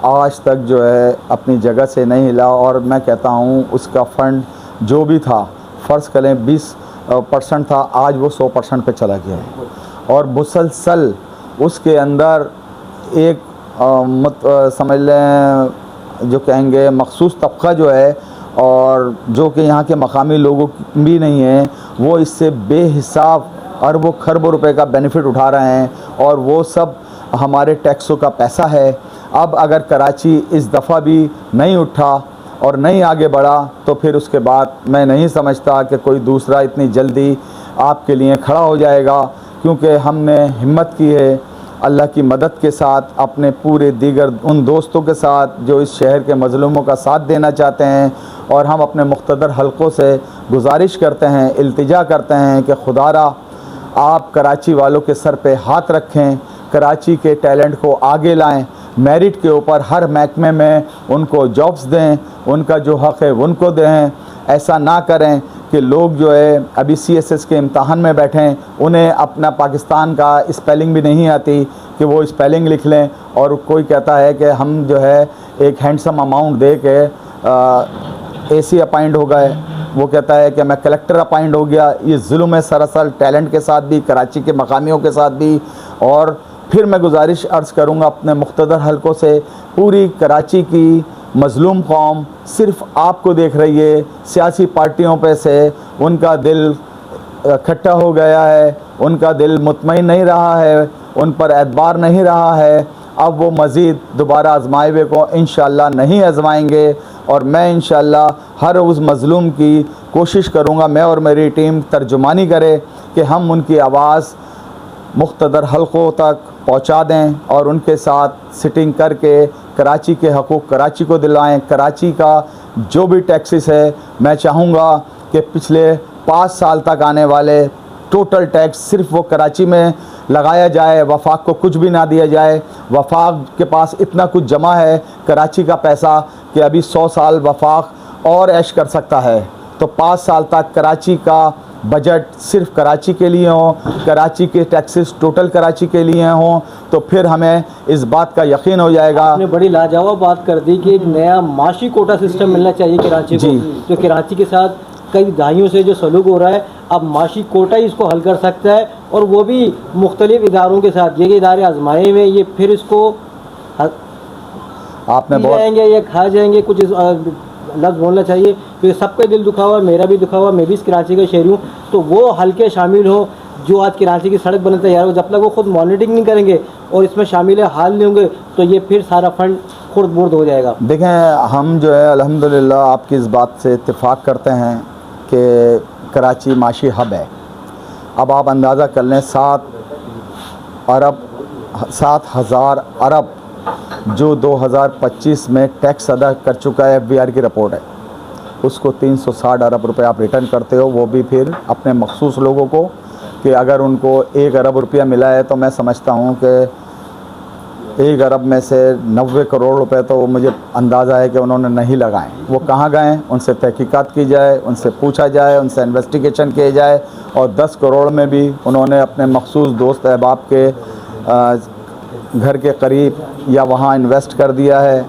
आज तक जो है अपनी जगह से नहीं हिला। और मैं कहता हूँ उसका फ़ंड जो भी था, फ़र्ज़ करें 20% था, आज वो 100% पे चला गया है। और मुसलसल उसके अंदर एक समझ लें जो कहेंगे मखसूस तबका जो है और जो कि यहाँ के मकामी लोगों भी नहीं हैं, वो इससे बेहिसाब अरबों खरबों रुपए का बेनिफिट उठा रहे हैं और वो सब हमारे टैक्सों का पैसा है। अब अगर कराची इस दफ़ा भी नहीं उठा और नहीं आगे बढ़ा तो फिर उसके बाद मैं नहीं समझता कि कोई दूसरा इतनी जल्दी आपके लिए खड़ा हो जाएगा, क्योंकि हमने हिम्मत की है अल्लाह की मदद के साथ, अपने पूरे दीगर उन दोस्तों के साथ जो इस शहर के मज़लूमों का साथ देना चाहते हैं। और हम अपने मुख्तदर हलक़ों से गुजारिश करते हैं, इल्तिजा करते हैं कि खुदारा आप कराची वालों के सर पे हाथ रखें, कराची के टैलेंट को आगे लाएं, मेरिट के ऊपर हर महकमे में उनको जॉब्स दें, उनका जो हक़ है उनको दें। ऐसा ना करें कि लोग जो है अभी CSS के इम्तहान में बैठें, उन्हें अपना पाकिस्तान का स्पेलिंग भी नहीं आती कि वो स्पेलिंग लिख लें और कोई कहता है कि हम जो है एक हैंडसम अमाउंट दे के AC अपॉइंट हो गए, वो कहता है कि मैं कलेक्टर अपॉइंट हो गया। ये जुल्म है सरासर टैलेंट के साथ भी, कराची के मकामियों के साथ भी। और फिर मैं गुजारिश अर्ज़ करूँगा अपने मुख्तदर हलकों से, पूरी कराची की मज़लूम कौम सिर्फ़ आपको देख रही है, सियासी पार्टियों पे से उनका दिल इकट्ठा हो गया है, उनका दिल मुतमईन नहीं रहा है, उन पर एतबार नहीं रहा है, अब वो मज़ीद दोबारा आजमाए को इंशाअल्लाह नहीं आजमाएंगे। और मैं इंशाअल्लाह हर उस मज़लूम की कोशिश करूँगा, मैं और मेरी टीम तर्जुमानी करे कि हम उनकी आवाज़ मुख्तदर हलकों तक पहुँचा दें और उनके साथ सिटिंग करके कराची के हकूक़ कराची को दिलाएं। कराची का जो भी टैक्सेस है, मैं चाहूँगा कि पिछले 5 साल तक आने वाले टोटल टैक्स सिर्फ वो कराची में लगाया जाए, वफाक को कुछ भी ना दिया जाए। वफाक के पास इतना कुछ जमा है कराची का पैसा कि अभी 100 साल वफाक और ऐश कर सकता है। तो 5 साल तक कराची का बजट सिर्फ कराची के लिए हो, कराची के टैक्सेस टोटल कराची के लिए हों, तो फिर हमें इस बात का यकीन हो जाएगा। आपने बड़ी लाजवाब बात कर दी कि एक नया माशी कोटा सिस्टम मिलना चाहिए कराची को, जो कराची के साथ कई दहाइयों से जो सलूक हो रहा है, अब माशी कोटा ही इसको हल कर सकता है, और वो भी मुख्तलिफ इदारों के साथ। ये इदारे आजमाए हुए, ये फिर इसको आपने जाएंगे या खा जाएंगे, कुछ लफ्ज़ बोलना चाहिए क्योंकि सबका दिल दुखा हुआ, मेरा भी दुखा हुआ, मैं भी इस कराची का शहरी हूँ। तो वो हल्के शामिल हो जो आज कराची की सड़क बनने तैयार हो, जब तक वो खुद मॉनिटरिंग नहीं करेंगे और इसमें शामिल हाल नहीं होंगे तो ये फिर सारा फंड खुर्द बुर्द हो जाएगा। देखें, हम जो है अल्हम्दुलिल्लाह आपकी इस बात से इत्तेफाक करते हैं कि कराची माशी हब है। अब आप अंदाज़ा कर लें 7,000 अरब जो 2025 में टैक्स अदा कर चुका है, FBR की रिपोर्ट है, उसको 360 अरब रुपये आप रिटर्न करते हो, वो भी फिर अपने मखसूस लोगों को, कि अगर उनको 1 अरब रुपया मिला है तो मैं समझता हूँ कि 1 अरब में से 90 करोड़ रुपए तो मुझे अंदाज़ा है कि उन्होंने नहीं लगाए। वो कहाँ गए, उनसे तहकीकात की जाए, उनसे पूछा जाए, उनसे इन्वेस्टिगेशन किए जाए। और 10 करोड़ में भी उन्होंने अपने मखसूस दोस्त अहबाब के घर के करीब या वहाँ इन्वेस्ट कर दिया है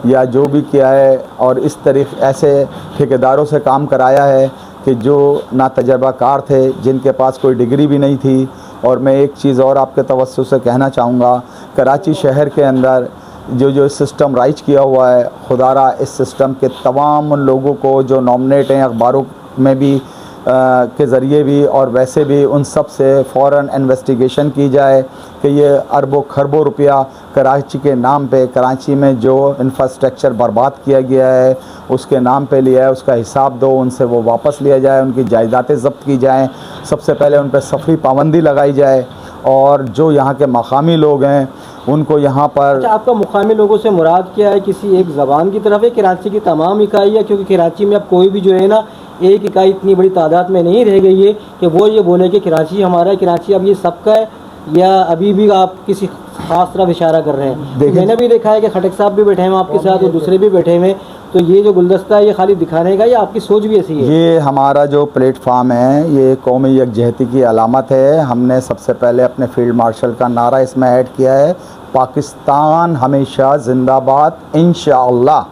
या जो भी किया है, और इस तरीक़े ऐसे ठेकेदारों से काम कराया है कि जो ना तजर्बाकार थे, जिनके पास कोई डिग्री भी नहीं थी। और मैं एक चीज़ और आपके तवज्जो से कहना चाहूँगा, कराची शहर के अंदर जो सिस्टम राइज किया हुआ है, खुदारा इस सिस्टम के तमाम उन लोगों को जो नॉमिनेट हैं अखबारों में भी के ज़रिए भी और वैसे भी, उन सब से फ़ौरन इन्वेस्टिगेशन की जाए कि ये अरबों खरबों रुपया कराची के नाम पे, कराची में जो इंफ्रास्ट्रक्चर बर्बाद किया गया है उसके नाम पे लिया है, उसका हिसाब दो, उनसे वो वापस लिया जाए, उनकी जायदादें ज़ब्त की जाएँ, सबसे पहले उन पर सफरी पाबंदी लगाई जाए, और जो यहाँ के मकामी लोग हैं उनको यहाँ पर। अच्छा, आपका मुकामी लोगों से मुराद क्या है? किसी एक ज़बान की तरफ है, कराची की तमाम इकाइयाँ? क्योंकि कराची में अब कोई भी जो है ना, एक इकाई इतनी बड़ी तादाद में नहीं रह गई है कि वो ये बोले कि कराची हमारा है, कराची अब ये सबका है, या अभी भी आप किसी ख़ास तरफ इशारा कर रहे हैं? मैंने भी देखा है कि खटक साहब भी बैठे हैं आपके साथ और दूसरे भी बैठे हुए हैं, तो ये जो गुलदस्ता है ये खाली दिखाने का या आपकी सोच भी ऐसी है? ये हमारा जो प्लेटफार्म है ये कौमी यकजहती की अलामत है। हमने सबसे पहले अपने फील्ड मार्शल का नारा इसमें ऐड किया है, पाकिस्तान हमेशा जिंदाबाद इंशाअल्लाह।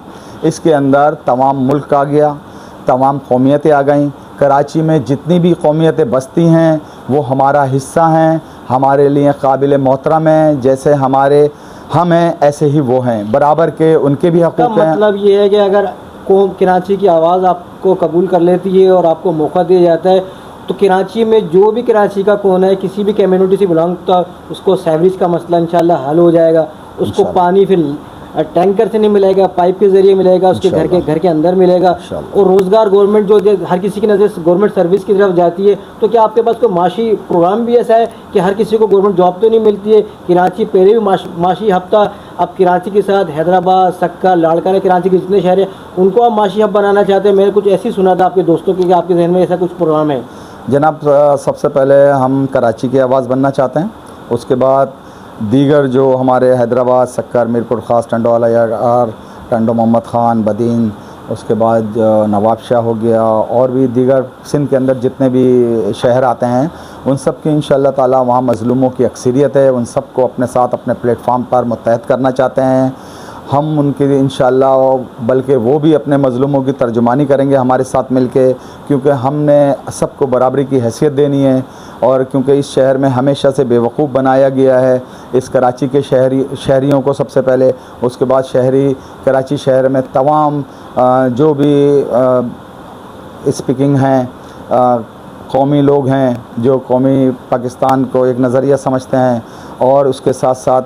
इसके अंदर तमाम मुल्क आ गया, तमाम कौमियतें आ गईं। कराची में जितनी भी कौमियतें बसती हैं वो हमारा हिस्सा हैं, हमारे लिए काबिल मोहतरम हैं। जैसे हमारे हम हैं ऐसे ही वो हैं, बराबर के उनके भी हकूक़ हैं। मतलब ये है कि अगर कराची की आवाज़ आपको कबूल कर लेती है और आपको मौका दिया जाता है तो कराची में जो भी कराची का कोना है, किसी भी कम्युनिटी से बिलोंग, तो उसको सैवरेज का मसला इंशाल्लाह हल हो जाएगा। उसको पानी फिर टैंकर से नहीं मिलेगा, पाइप के ज़रिए मिलेगा, उसके घर के अंदर मिलेगा। और रोज़गार गवर्नमेंट जो हर किसी की नज़र गवर्नमेंट सर्विस की तरफ जाती है, तो क्या आपके पास कोई माशी प्रोग्राम भी ऐसा है कि हर किसी को गवर्नमेंट जॉब तो नहीं मिलती है? कराची पहले भी माशी हफ्ता, अब कराची के साथ हैदराबाद, सक्का, लाड़काना, कराची के जितने शहर हैं उनको आप माशी हब बनाना चाहते हैं। मैंने कुछ ऐसी सुना था आपके दोस्तों की कि आपके जहन में ऐसा कुछ प्रोग्राम है? जनाब, सबसे पहले हम कराची की आवाज़ बनना चाहते हैं, उसके बाद दीगर जो हमारे हैदराबाद, सक्कर, मीरपुर ख़ास, टंडोवाला यार, टंडो मोहम्मद ख़ान, बदीन, उसके बाद नवाब शाह हो गया, और भी दीगर सिंध के अंदर जितने भी शहर आते हैं उन सब की इंशाअल्लाह ताला वहाँ मज़लूमों की अक्सरियत है, उन सब को अपने साथ अपने प्लेटफार्म पर मुत्तहद करना चाहते हैं हम उनके इंशाअल्लाह। बल्कि वो भी अपने मज़लूमों की तर्जुमानी करेंगे हमारे साथ मिलके, क्योंकि हमने सबको बराबरी की हैसियत देनी है। और क्योंकि इस शहर में हमेशा से बेवकूफ़ बनाया गया है इस कराची के शहरियों को सबसे पहले, उसके बाद कराची शहर में तमाम जो भी स्पीकिंग हैं, कौमी लोग हैं जो कौमी पाकिस्तान को एक नज़रिया समझते हैं और उसके साथ साथ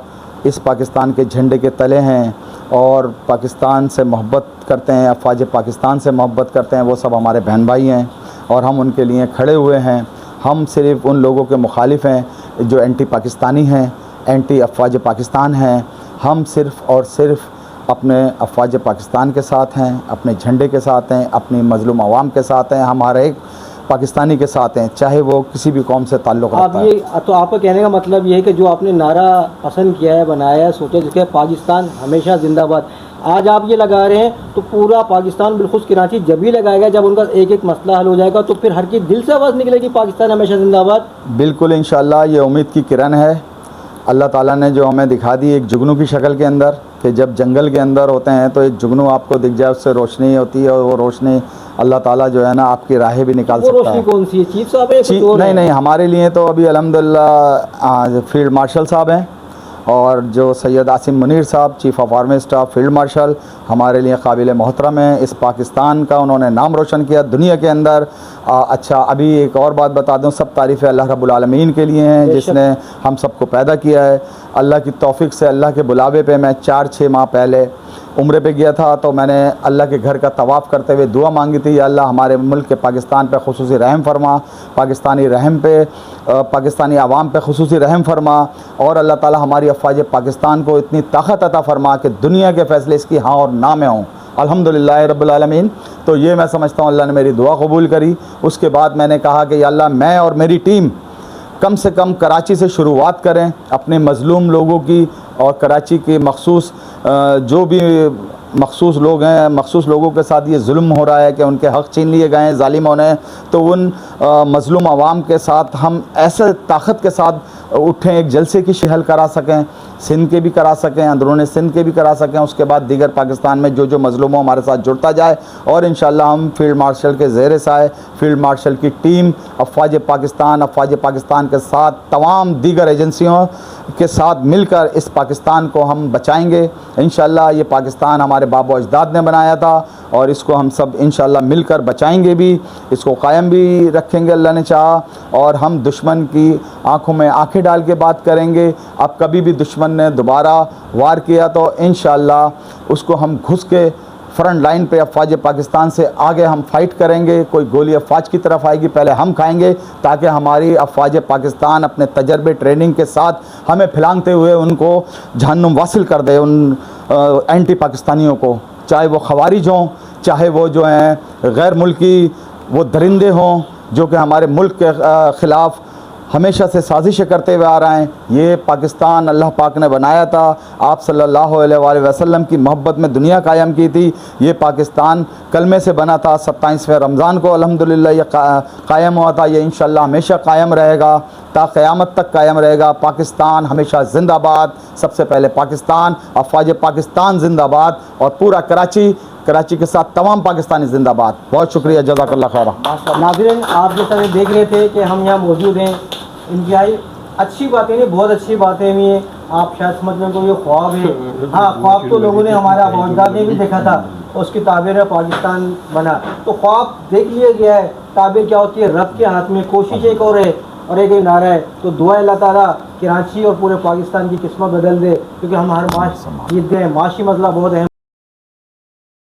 इस पाकिस्तान के झंडे के तले हैं और पाकिस्तान से मोहब्बत करते हैं, अफवाज पाकिस्तान से मोहब्बत करते हैं, वो सब हमारे बहन भाई हैं और हम उनके लिए खड़े हुए हैं। हम सिर्फ़ उन लोगों के मुखालिफ हैं जो एंटी पाकिस्तानी हैं, एंटी अफवाज पाकिस्तान हैं। हम सिर्फ़ और सिर्फ़ अपने अफवाज पाकिस्तान के साथ हैं, अपने झंडे के साथ हैं, अपनी मज़लूम आवाम के साथ हैं, हमारे एक पाकिस्तानी के साथ हैं, चाहे वो किसी भी कौम से ताल्लुक़ रखता है। तो आपका कहने का मतलब ये है कि जो आपने नारा पसंद किया है, बनाया है, सोचा जिसके पाकिस्तान हमेशा जिंदाबाद, आज आप ये लगा रहे हैं तो पूरा पाकिस्तान बिलखुस कराची जब भी लगाएगा जब उनका एक एक मसला हल हो जाएगा तो फिर हर की दिल से आवाज़ निकलेगी पाकिस्तान हमेशा जिंदाबाद। बिल्कुल इंशाअल्लाह ये उम्मीद की किरण है। अल्लाह ताला ने जो हमें दिखा दी एक जुगनू की शक्ल के अंदर कि जब जंगल के अंदर होते हैं तो एक जुगनू आपको दिख जाए, उससे रोशनी होती है और वो रोशनी अल्लाह ताला जो है ना आपकी राहें भी निकाल सकता है। रोशनी कौन सी है? चीफ साहब है? नहीं, हमारे लिए तो अभी अल्हम्दुलिल्लाह फील्ड मार्शल साहब हैं और जो सैयद आसिम मुनीर साहब chief of army staff field marshal हमारे लिए काबिल मोहतरम हैं। इस पाकिस्तान का उन्होंने नाम रोशन किया दुनिया के अंदर। अच्छा, अभी एक और बात बता दूं, सब तारीफ़ें अल्लाह रब्बुल आलमीन के लिए हैं जिसने हम सबको पैदा किया है। अल्लाह की तौफीक से, अल्लाह के बुलावे पे मैं 4-6 माह पहले उम्रे पे गया था तो मैंने अल्लाह के घर का तवाफ़ करते हुए दुआ मांगी थी, या अल्लाह हमारे मुल्क के पाकिस्तान पे खुसूसी रहम फरमा, पाकिस्तानी आवाम पे खुसूसी रहम फरमा और अल्लाह ताला हमारी अफवाज पाकिस्तान को इतनी ताकत अता फरमा कि दुनिया के फ़ैसले इसकी हाँ और ना में हों। अल्हम्दुलिल्लाह रब्बिल आलमीन। तो ये मैं समझता हूँ अल्लाह ने मेरी दुआ कबूल करी। उसके बाद मैंने कहा कि या अल्लाह मैं और मेरी टीम कम से कम कराची से शुरुआत करें अपने मज़लूम लोगों की और कराची के मखसूस जो भी मखसूस लोग हैं, मखसूस लोगों के साथ ये जुल्म हो रहा है कि उनके हक़ छीन लिए गए हैं ज़ालिमों ने, तो उन मज़लूम आवाम के साथ हम ऐसे ताकत के साथ उठें, एक जलसे की शहल करा सकें, सिंध के भी करा सकें, अंदरूनी सिंध के भी करा सकें। उसके बाद दीगर पाकिस्तान में जो जो मज़लूम हो हमारे साथ जुड़ता जाए और इंशाअल्लाह हम फील्ड मार्शल के ज़ेर साए फील्ड मार्शल की टीम अफवाज पाकिस्तान के साथ तमाम दीगर एजेंसियों के साथ मिलकर इस पाकिस्तान को हम बचाएँगे इंशाअल्लाह। ये पाकिस्तान हमारे बाबा अजदाद ने बनाया था और इसको हम सब इंशाअल्लाह मिलकर बचाएंगे भी, इसको कायम भी रखेंगे अल्लाह ने चाहा। और हम दुश्मन की आंखों में आंखें डाल के बात करेंगे। अब कभी भी दुश्मन ने दोबारा वार किया तो इंशाअल्लाह उसको हम घुस के फ्रंट लाइन पे अफवाज पाकिस्तान से आगे हम फाइट करेंगे। कोई गोली अफवाज की तरफ आएगी पहले हम खाएंगे ताकि हमारी अफवाज पाकिस्तान अपने तजर्बे ट्रेनिंग के साथ हमें फिलांगते हुए उनको जहन्नुम वासिल कर दे। उन एंटी पाकिस्तानियों को, चाहे वो खवारिज हों, चाहे वो जो हैं गैर मुल्की वो दरिंदे हों जो कि हमारे मुल्क के ख़िलाफ़ हमेशा से साजिशें करते हुए आ रहे हैं। ये पाकिस्तान अल्लाह पाक ने बनाया था, आप सल्लल्लाहु अलैहि वसल्लम की मोहब्बत में दुनिया कायम की थी। ये पाकिस्तान कलमे से बना था, 27वें रमज़ान को अल्हम्दुलिल्लाह ये कायम हुआ था। ये इंशाअल्लाह हमेशा कायम रहेगा, ता क़यामत तक कायम रहेगा। पाकिस्तान हमेशा ज़िंदाबाद। सबसे पहले पाकिस्तान, अफवाज पाकिस्तान ज़िंदाबाद और पूरा कराची के साथ तमाम पाकिस्तानी ज़िंदाबाद। बहुत शुक्रिया, जज़ाकल्लाह खैर। नाज़रीन, आप जैसा देख रहे थे कि हम यहाँ मौजूद हैं, इंतहाई अच्छी बातें नहीं, बहुत अच्छी बातें हुई हैं। आप शायद समझ में को ये ख्वाब है, हाँ ख्वाब तो लोगों ने हमारा अजदाद ने भी देखा था, उसकी ताबीर है पाकिस्तान बना, तो ख्वाब देख लिया गया है। ताबीर क्या होती है? रब के हाथ में। कोशिश एक और है और एक नारा है, तो दुआ अल्लाह ताला कराची और पूरे पाकिस्तान की किस्मत बदल दे, क्योंकि हम हर माश जीत गए। माशी मसला बहुत अहम